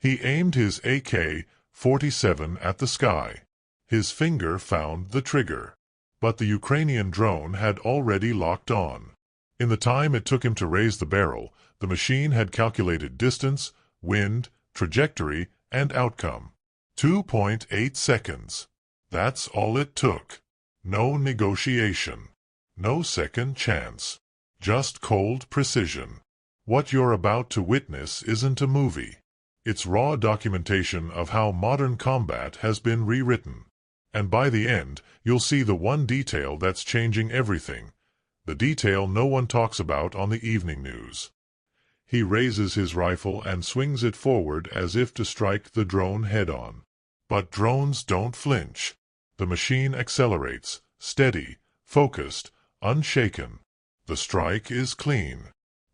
He aimed his AK-47 at the sky. His finger found the trigger. But the Ukrainian drone had already locked on. In the time it took him to raise the barrel, the machine had calculated distance, wind, trajectory, and outcome. 2.8 seconds. That's all it took. No negotiation. No second chance. Just cold precision. What you're about to witness isn't a movie. It's raw documentation of how modern combat has been rewritten. And by the end, you'll see the one detail that's changing everything. The detail no one talks about on the evening news. He raises his rifle and swings it forward as if to strike the drone head-on. But drones don't flinch. The machine accelerates, steady, focused, unshaken. The strike is clean.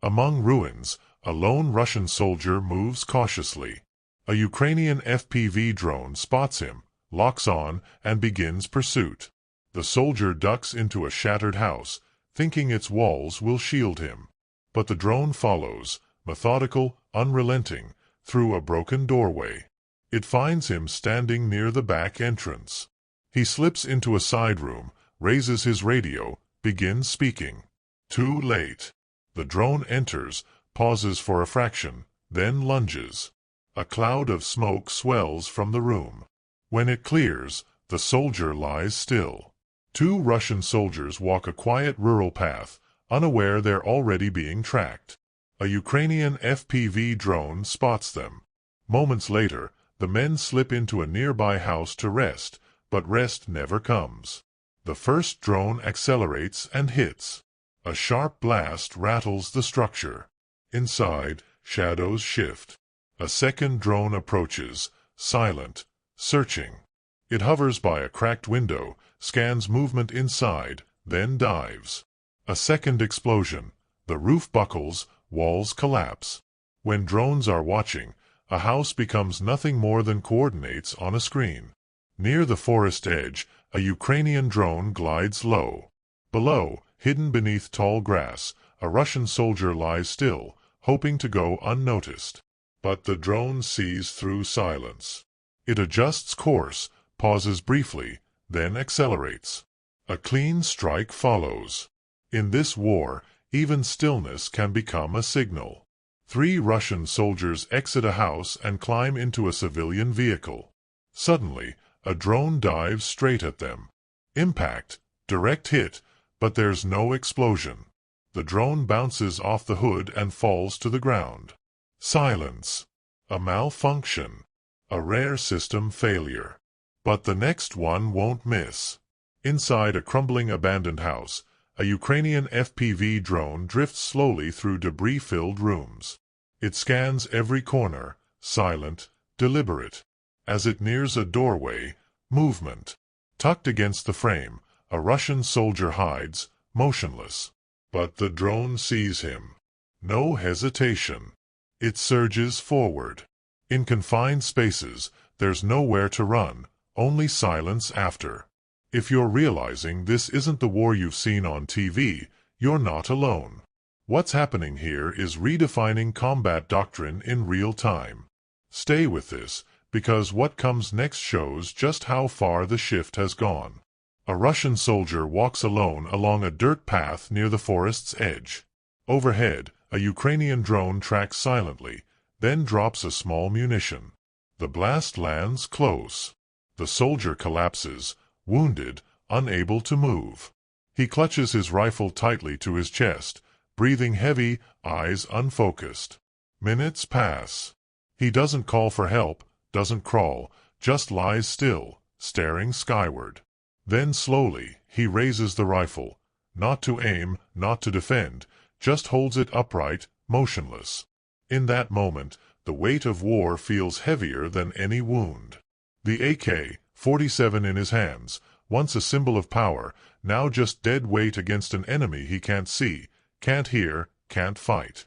Among ruins, a lone Russian soldier moves cautiously. A Ukrainian FPV drone spots him, locks on, and begins pursuit. The soldier ducks into a shattered house, thinking its walls will shield him. But the drone follows, methodical, unrelenting, through a broken doorway. It finds him standing near the back entrance. He slips into a side room, raises his radio, begins speaking. Too late. The drone enters, pauses for a fraction, then lunges. A cloud of smoke swells from the room. When it clears, the soldier lies still. Two Russian soldiers walk a quiet rural path, unaware they're already being tracked. A Ukrainian FPV drone spots them. Moments later, the men slip into a nearby house to rest, but rest never comes. The first drone accelerates and hits. A sharp blast rattles the structure. Inside, shadows shift. A second drone approaches, silent, searching. It hovers by a cracked window, scans movement inside, then dives. A second explosion. The roof buckles, walls collapse. When drones are watching, a house becomes nothing more than coordinates on a screen. Near the forest edge, a Ukrainian drone glides low. Below, hidden beneath tall grass, a Russian soldier lies still, hoping to go unnoticed. But the drone sees through silence. It adjusts course, pauses briefly, then accelerates. A clean strike follows. In this war, even stillness can become a signal. 3 Russian soldiers exit a house and climb into a civilian vehicle. Suddenly, a drone dives straight at them. Impact, direct hit, but there's no explosion. The drone bounces off the hood and falls to the ground. Silence. A malfunction. A rare system failure. But the next one won't miss. Inside a crumbling abandoned house, a Ukrainian FPV drone drifts slowly through debris-filled rooms. It scans every corner, silent, deliberate. As it nears a doorway, movement. Tucked against the frame, a Russian soldier hides, motionless. But the drone sees him. No hesitation. It surges forward. In confined spaces, there's nowhere to run, only silence after. If you're realizing this isn't the war you've seen on TV, you're not alone. What's happening here is redefining combat doctrine in real time. Stay with this, because what comes next shows just how far the shift has gone. A Russian soldier walks alone along a dirt path near the forest's edge. Overhead, a Ukrainian drone tracks silently, then drops a small munition. The blast lands close. The soldier collapses, wounded, unable to move. He clutches his rifle tightly to his chest, breathing heavy, eyes unfocused. Minutes pass. He doesn't call for help, doesn't crawl, just lies still, staring skyward. Then slowly, he raises the rifle, not to aim, not to defend, just holds it upright, motionless. In that moment, the weight of war feels heavier than any wound. The AK-47 in his hands, once a symbol of power, now just dead weight against an enemy he can't see, can't hear, can't fight.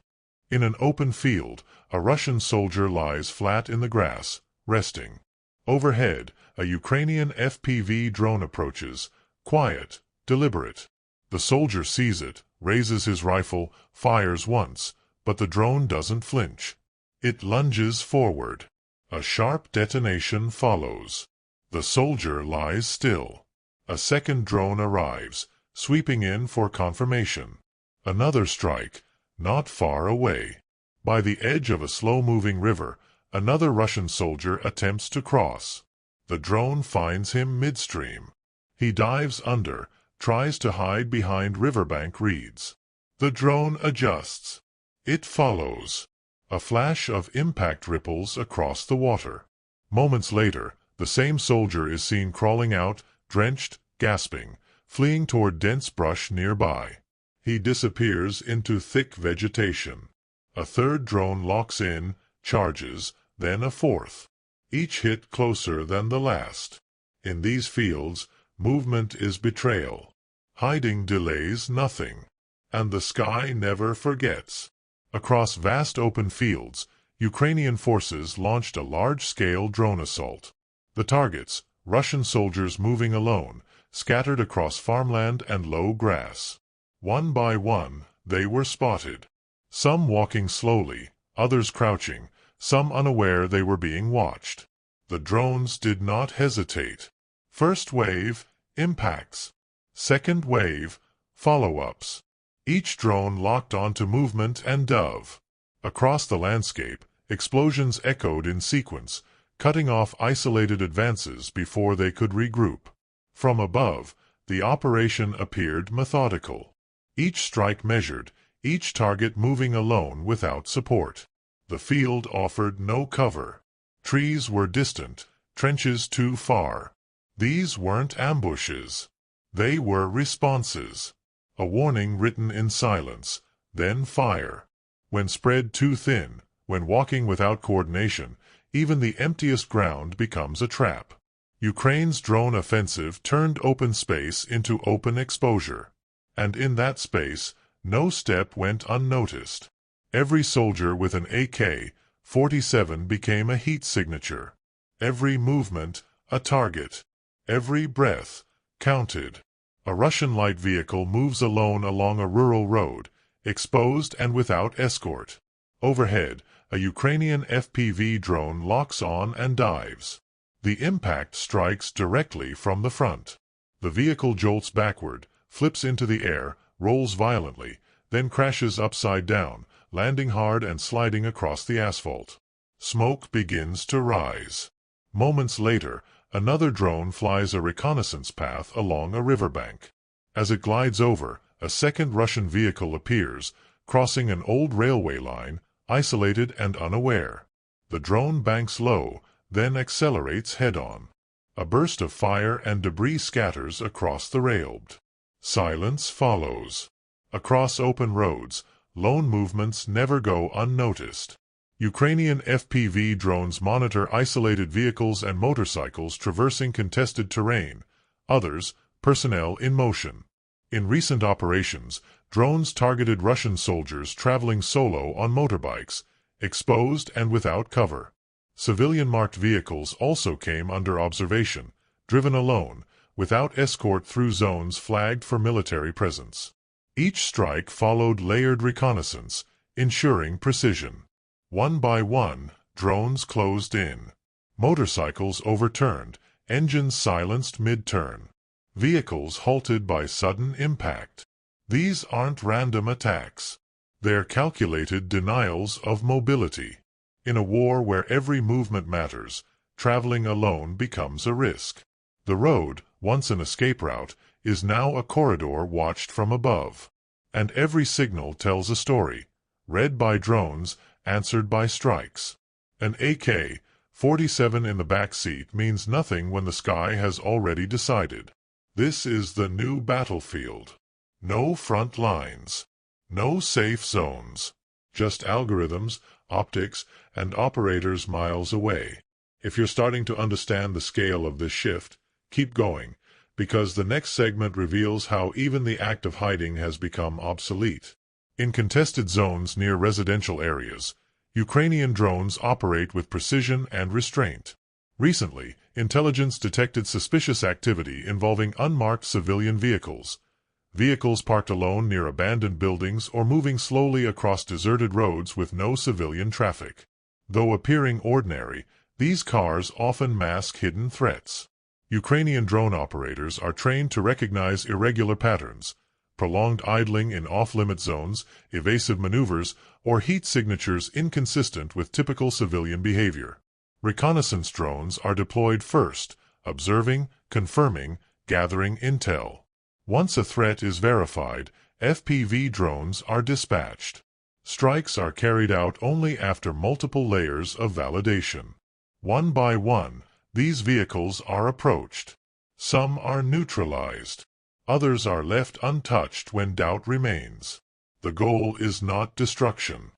In an open field, a Russian soldier lies flat in the grass, resting. Overhead, a Ukrainian FPV drone approaches, quiet, deliberate. The soldier sees it, raises his rifle, fires once, but the drone doesn't flinch. It lunges forward. A sharp detonation follows. The soldier lies still. A second drone arrives, sweeping in for confirmation. Another strike, not far away. By the edge of a slow-moving river, another Russian soldier attempts to cross. The drone finds him midstream. He dives under, tries to hide behind riverbank reeds. The drone adjusts. It follows. A flash of impact ripples across the water. Moments later, the same soldier is seen crawling out, drenched, gasping, fleeing toward dense brush nearby. He disappears into thick vegetation. A third drone locks in, charges, then a fourth. Each hit closer than the last. In these fields, movement is betrayal. Hiding delays nothing. And the sky never forgets. Across vast open fields, Ukrainian forces launched a large-scale drone assault. The targets, Russian soldiers moving alone, scattered across farmland and low grass. One by one, they were spotted. Some walking slowly, others crouching, some unaware they were being watched. The drones did not hesitate. First wave, impacts. Second wave, follow-ups. Each drone locked onto movement and dove. Across the landscape, explosions echoed in sequence, cutting off isolated advances before they could regroup. From above, the operation appeared methodical. Each strike measured, each target moving alone without support. The field offered no cover. Trees were distant, trenches too far. These weren't ambushes. They were responses. A warning written in silence, then fire. When spread too thin, when walking without coordination, even the emptiest ground becomes a trap. Ukraine's drone offensive turned open space into open exposure. And in that space, no step went unnoticed. Every soldier with an AK-47 became a heat signature. Every movement, a target. Every breath, counted. A Russian light vehicle moves alone along a rural road, exposed and without escort. Overhead, a Ukrainian FPV drone locks on and dives. The impact strikes directly from the front. The vehicle jolts backward, flips into the air, rolls violently, then crashes upside down, landing hard and sliding across the asphalt. Smoke begins to rise. Moments later, another drone flies a reconnaissance path along a riverbank. As it glides over, a second Russian vehicle appears, crossing an old railway line, isolated and unaware. The drone banks low, then accelerates head-on. A burst of fire and debris scatters across the railbed. Silence follows. Across open roads, lone movements never go unnoticed. Ukrainian FPV drones monitor isolated vehicles and motorcycles traversing contested terrain, others, personnel in motion. In recent operations, drones targeted Russian soldiers traveling solo on motorbikes, exposed and without cover. Civilian-marked vehicles also came under observation, driven alone, without escort through zones flagged for military presence. Each strike followed layered reconnaissance, ensuring precision. One by one, drones closed in. Motorcycles overturned, engines silenced mid-turn. Vehicles halted by sudden impact. These aren't random attacks. They're calculated denials of mobility. In a war where every movement matters, traveling alone becomes a risk. The road, once an escape route, is now a corridor watched from above. And every signal tells a story, read by drones, answered by strikes. An AK-47 in the back seat means nothing when the sky has already decided. This is the new battlefield. No front lines. No safe zones. Just algorithms, optics, and operators miles away. If you're starting to understand the scale of this shift, keep going, because the next segment reveals how even the act of hiding has become obsolete. In contested zones near residential areas, Ukrainian drones operate with precision and restraint. Recently, intelligence detected suspicious activity involving unmarked civilian vehicles. Vehicles parked alone near abandoned buildings or moving slowly across deserted roads with no civilian traffic. Though appearing ordinary, These cars often mask hidden threats. Ukrainian drone operators are trained to recognize irregular patterns, prolonged idling in off-limit zones, evasive maneuvers, or heat signatures inconsistent with typical civilian behavior. Reconnaissance drones are deployed first, observing, confirming, gathering intel. Once a threat is verified, FPV drones are dispatched. Strikes are carried out only after multiple layers of validation. One by one, these vehicles are approached. Some are neutralized. Others are left untouched when doubt remains. The goal is not destruction.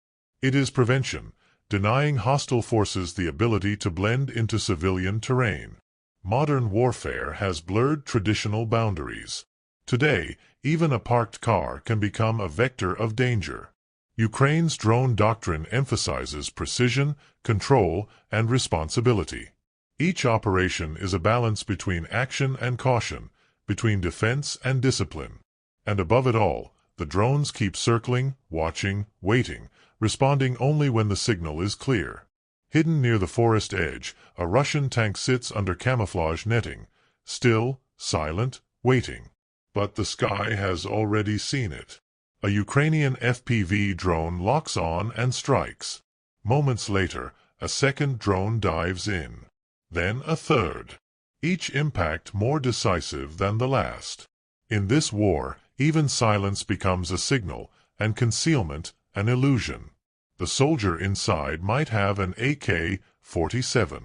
It is prevention, denying hostile forces the ability to blend into civilian terrain. Modern warfare has blurred traditional boundaries. Today, even a parked car can become a vector of danger. Ukraine's drone doctrine emphasizes precision, control, and responsibility. Each operation is a balance between action and caution, between defense and discipline. And above it all, the drones keep circling, watching, waiting, responding only when the signal is clear. Hidden near the forest edge, a Russian tank sits under camouflage netting, still, silent, waiting. But the sky has already seen it. A Ukrainian FPV drone locks on and strikes. Moments later, a second drone dives in. Then a third. Each impact more decisive than the last. In this war, even silence becomes a signal, and concealment an illusion. The soldier inside might have an AK-47.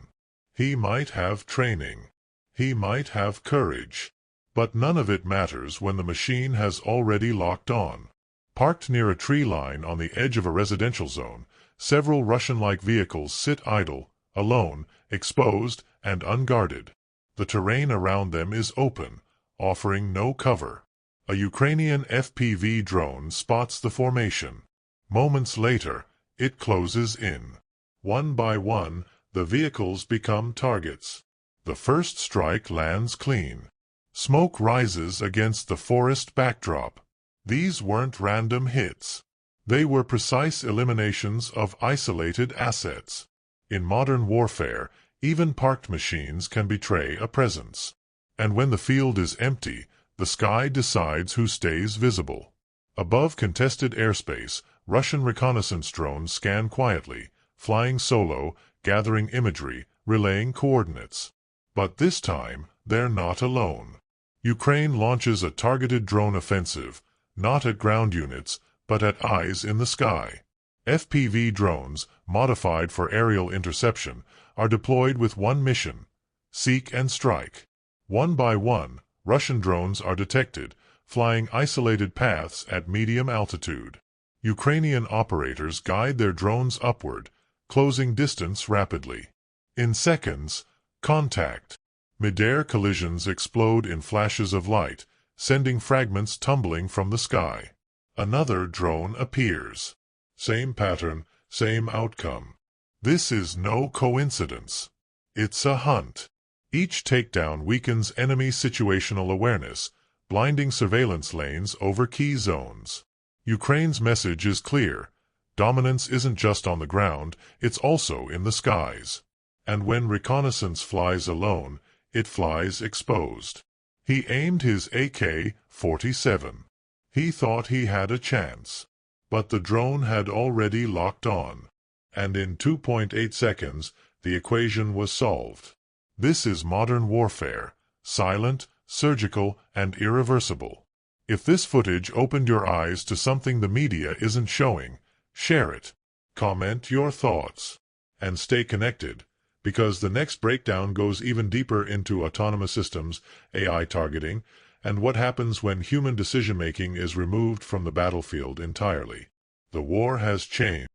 He might have training. He might have courage. But none of it matters when the machine has already locked on. Parked near a tree line on the edge of a residential zone, several Russian-like vehicles sit idle, alone, exposed, and unguarded. The terrain around them is open, offering no cover. A Ukrainian FPV drone spots the formation. Moments later, it closes in. One by one, the vehicles become targets. The first strike lands clean. Smoke rises against the forest backdrop. These weren't random hits. They were precise eliminations of isolated assets. In modern warfare, even parked machines can betray a presence. And when the field is empty, the sky decides who stays visible. Above contested airspace, Russian reconnaissance drones scan quietly, flying solo, gathering imagery, relaying coordinates. But this time, they're not alone. Ukraine launches a targeted drone offensive, not at ground units, but at eyes in the sky. FPV drones, modified for aerial interception, are deployed with one mission: seek and strike. One by one, Russian drones are detected, flying isolated paths at medium altitude. Ukrainian operators guide their drones upward, closing distance rapidly. In seconds, contact. Mid-air collisions explode in flashes of light, sending fragments tumbling from the sky. Another drone appears. Same pattern, same outcome. This is no coincidence. It's a hunt. Each takedown weakens enemy situational awareness, blinding surveillance lanes over key zones. Ukraine's message is clear. Dominance isn't just on the ground, it's also in the skies. And when reconnaissance flies alone, it flies exposed. He aimed his AK-47. He thought he had a chance. But the drone had already locked on. And in 2.8 seconds, the equation was solved. This is modern warfare, silent, surgical, and irreversible. If this footage opened your eyes to something the media isn't showing, share it. Comment your thoughts. And stay connected, because the next breakdown goes even deeper into autonomous systems, AI targeting, and what happens when human decision-making is removed from the battlefield entirely. The war has changed.